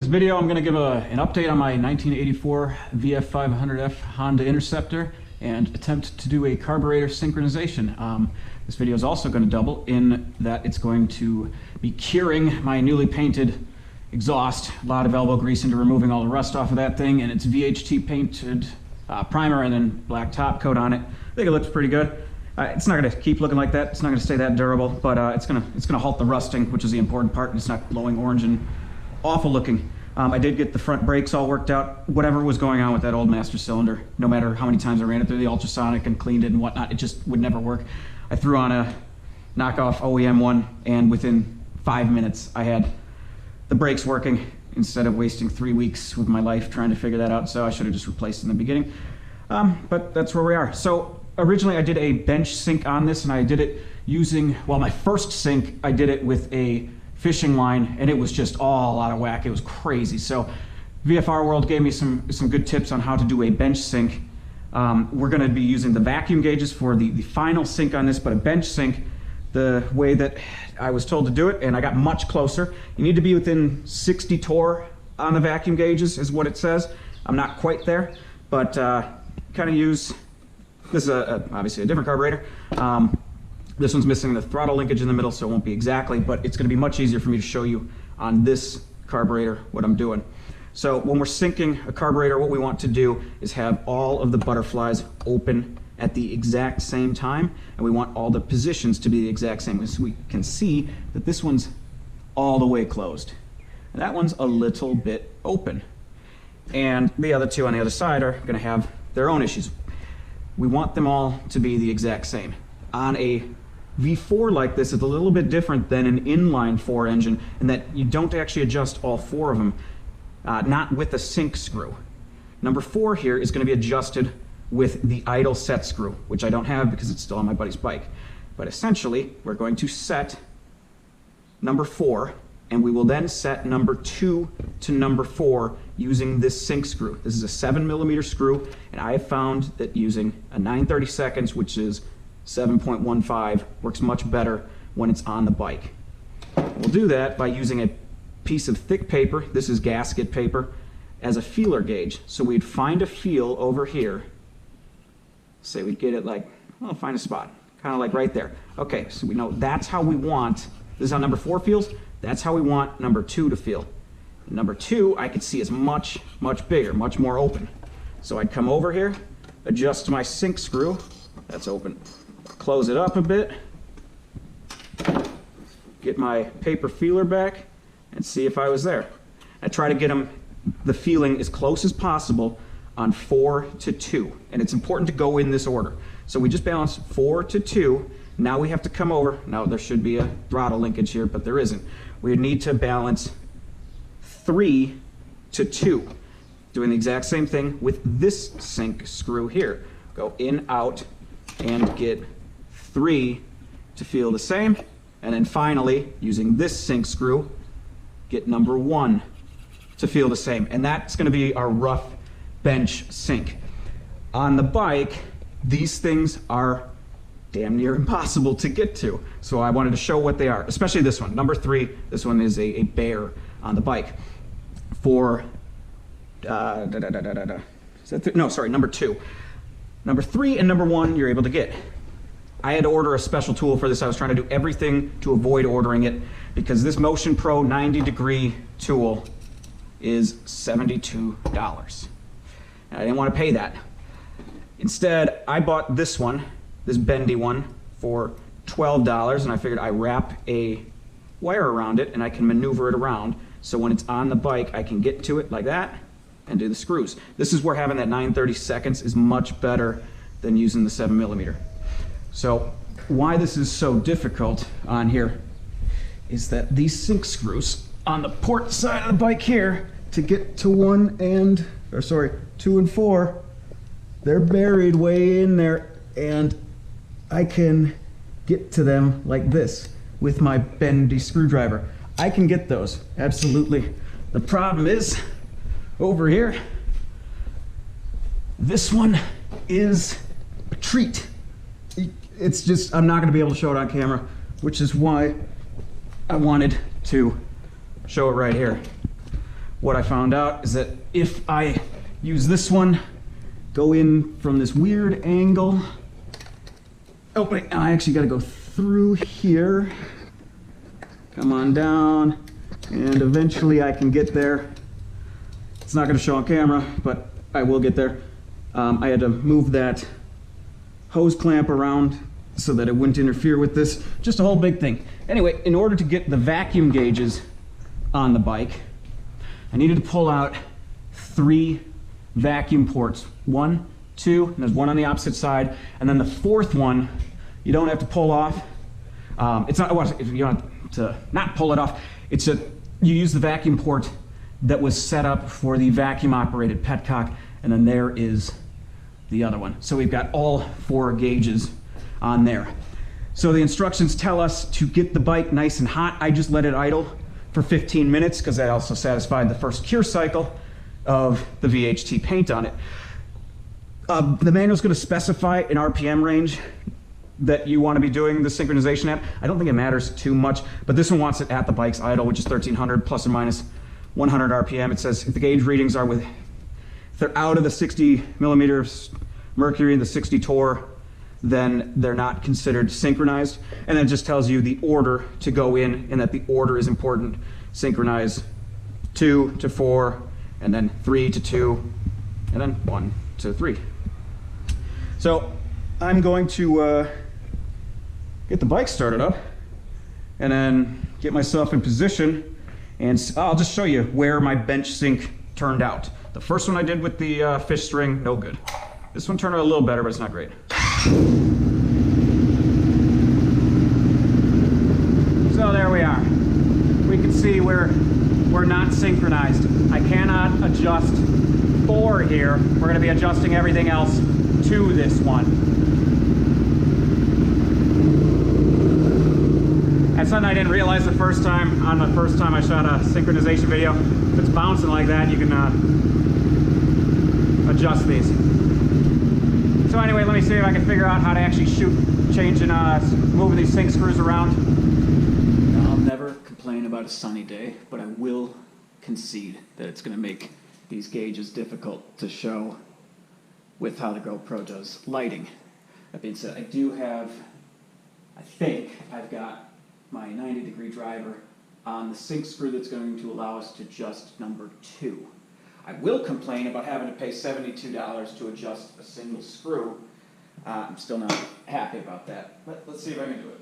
video, I'm going to give an update on my 1984 VF500F Honda Interceptor and attempt to do a carburetor synchronization. This video is also going to double in that it's going to be curing my newly painted exhaust. A lot of elbow grease into removing all the rust off of that thing, and it's VHT painted primer and then black top coat on it. I think it looks pretty good. It's not going to keep looking like that. It's not going to stay that durable, but it's going to halt the rusting, which is the important part. And it's not glowing orange and awful looking. I did get the front brakes all worked out. Whatever was going on with that old master cylinder, no matter how many times I ran it through the ultrasonic and cleaned it and whatnot, it just would never work. I threw on a knockoff OEM one, and within 5 minutes I had the brakes working instead of wasting 3 weeks with my life trying to figure that out. So I should have just replaced it in the beginning. But that's where we are. So originally I did a bench sync on this, and I did it using, well, my first sync I did it with a fishing line, and it was just all out of whack. It was crazy. So VFR World gave me some good tips on how to do a bench sync. We're going to be using the vacuum gauges for the final sync on this, but a bench sync, the way that I was told to do it, and I got much closer. You need to be within 60 torr on the vacuum gauges is what it says. I'm not quite there, but kind of use, this is obviously a different carburetor. This one's missing the throttle linkage in the middle, so it won't be exactly, but it's going to be much easier for me to show you on this carburetor what I'm doing. So when we're syncing a carburetor, what we want to do is have all of the butterflies open at the exact same time, and we want all the positions to be the exact same. So we can see that this one's all the way closed, and that one's a little bit open. And the other two on the other side are going to have their own issues. We want them all to be the exact same. On a V4 like this, it's a little bit different than an inline 4 engine in that you don't actually adjust all 4 of them, not with a sync screw. Number 4 here is going to be adjusted with the idle set screw, which I don't have because it's still on my buddy's bike. But essentially, we're going to set number 4, and we will then set number 2 to number 4 using this sync screw. This is a 7mm screw, and I have found that using a 9/32, which is 7.15, works much better when it's on the bike. We'll do that by using a piece of thick paper, this is gasket paper, as a feeler gauge. So we'd find a feel over here. Say we'd get it like, well, find a spot, kind of like right there. Okay, so we know that's how we want, this is how number 4 feels, that's how we want number 2 to feel. And number 2, I could see is much, much bigger, much more open. So I'd come over here, adjust my sync screw, that's open. Close it up a bit, get my paper feeler back, and see if I was there. I try to get the feeling as close as possible on 4 to 2, and it's important to go in this order. So we just balanced 4 to 2. Now we have to come over. Now there should be a throttle linkage here, but there isn't. We need to balance 3 to 2, doing the exact same thing with this sync screw here. Go in, out, and get 3 to feel the same, and then finally, using this sync screw, get number 1 to feel the same. And that's going to be our rough bench sync. On the bike, these things are damn near impossible to get to, so I wanted to show what they are, especially this one, number 3. This one is a bear on the bike. For number 2. Number 3 and number 1 you're able to get. I had to order a special tool for this. I was trying to do everything to avoid ordering it because this Motion Pro 90-degree tool is $72. And I didn't want to pay that. Instead, I bought this one, this bendy one, for $12, and I figured I wrap a wire around it and I can maneuver it around, so when it's on the bike I can get to it like that and do the screws. This is where having that 9/32 is much better than using the 7mm. So why this is so difficult on here is that these sync screws on the port side of the bike here, to get to 2 and 4, they're buried way in there, and I can get to them like this with my bendy screwdriver. I can get those, absolutely. The problem is, over here, this one is a treat. It's just, I'm not going to be able to show it on camera, which is why I wanted to show it right here. what I found out is that if I use this one, go in from this weird angle. Oh wait, I actually got to go through here. Come on down, and eventually I can get there. It's not going to show on camera, but I will get there. I had to move that hose clamp around so that it wouldn't interfere with this. Just a whole big thing. Anyway, in order to get the vacuum gauges on the bike, I needed to pull out 3 vacuum ports. 1, 2, and there's one on the opposite side. And then the 4th one, you don't have to pull off. It's not, well, you don't have to not pull it off. It's you use the vacuum port that was set up for the vacuum operated petcock, and then there is the other one. So we've got all 4 gauges on there. So the instructions tell us to get the bike nice and hot. I just let it idle for 15 minutes because that also satisfied the first cure cycle of the VHT paint on it. The manual's going to specify an RPM range that you want to be doing the synchronization at. I don't think it matters too much, but this one wants it at the bike's idle, which is 1300 plus or minus 100 RPM. It says if the gauge readings are if they're out of the 60 millimeters mercury and the 60 torr, then they're not considered synchronized. And then it just tells you the order to go in, and that the order is important. Synchronize 2 to 4, and then 3 to 2, and then 1 to 3. So I'm going to get the bike started up and then get myself in position, and I'll just show you where my bench sync turned out. The first one I did with the fish string, no good. This one turned out a little better, but it's not great. So there we are. We can see we're not synchronized. I cannot adjust 4 here. We're going to be adjusting everything else to this one. That's something I didn't realize the first time. On the first time I shot a synchronization video, if it's bouncing like that, you can adjust these. So anyway, let me see if I can figure out how to actually shoot, changing, moving these sync screws around. Now, I'll never complain about a sunny day, but I will concede that it's going to make these gauges difficult to show with how the GoPro does lighting. That being said, I think I've got my 90-degree driver on the sync screw that's going to allow us to adjust number 2. I will complain about having to pay $72 to adjust a single screw. I'm still not happy about that, but let's see if I can do it.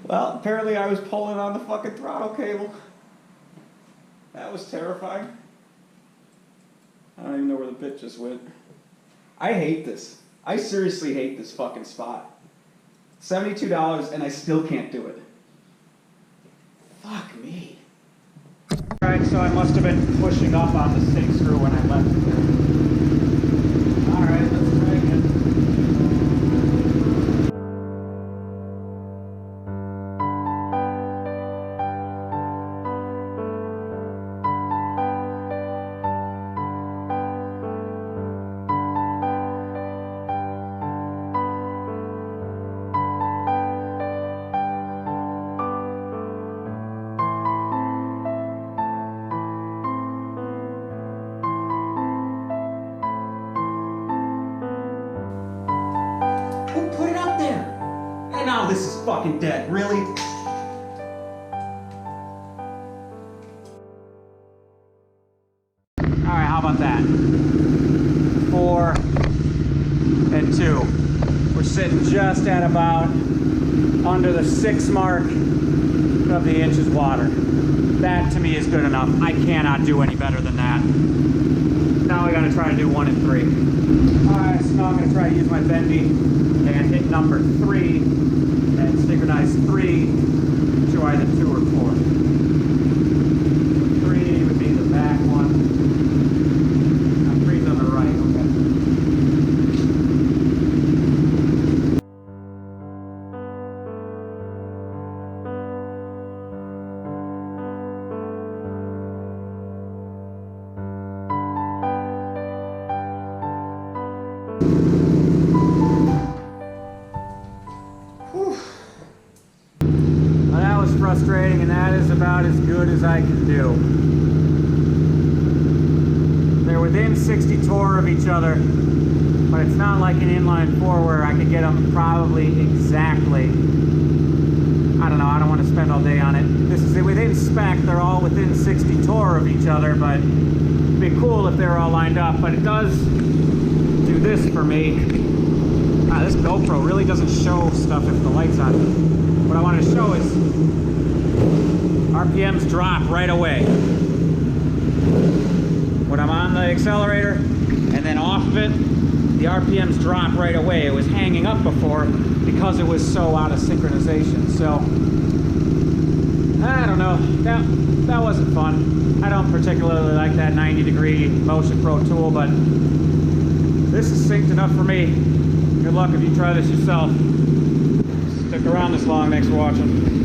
Well, apparently I was pulling on the fucking throttle cable. That was terrifying. I don't even know where the bit just went. I hate this. I seriously hate this fucking spot. $72 and I still can't do it. Fuck me. Alright, so I must have been pushing up on the sync screw when I left it there. Alright, let's try again. Who put it up there? And now this is fucking dead. Really? Alright, how about that? 4 and 2. We're sitting just at about under the 6 mark of the inches water. That to me is good enough. I cannot do any better than that. Now we gotta try to do 1 and 3. Alright, so now I'm gonna try to use my bendy and hit number 3 and synchronize 3 to either 2 or 4. 3 would be the back one. 3's on the right, okay. Well, that was frustrating, and that is about as good as I can do. They're within 60 torr of each other, but it's not like an inline four where I could get them probably exactly. I don't know, I don't want to spend all day on it. This is within spec, they're all within 60 torr of each other, but it'd be cool if they were all lined up. But it does do this for me. This GoPro really doesn't show stuff if the light's on. What I wanted to show is RPMs drop right away. When I'm on the accelerator and then off of it, the RPMs drop right away. It was hanging up before because it was so out of synchronization. So, I don't know, that wasn't fun. I don't particularly like that 90-degree Motion Pro tool, but this is synced enough for me. Good luck if you try this yourself. Stick around this long. Thanks for watching.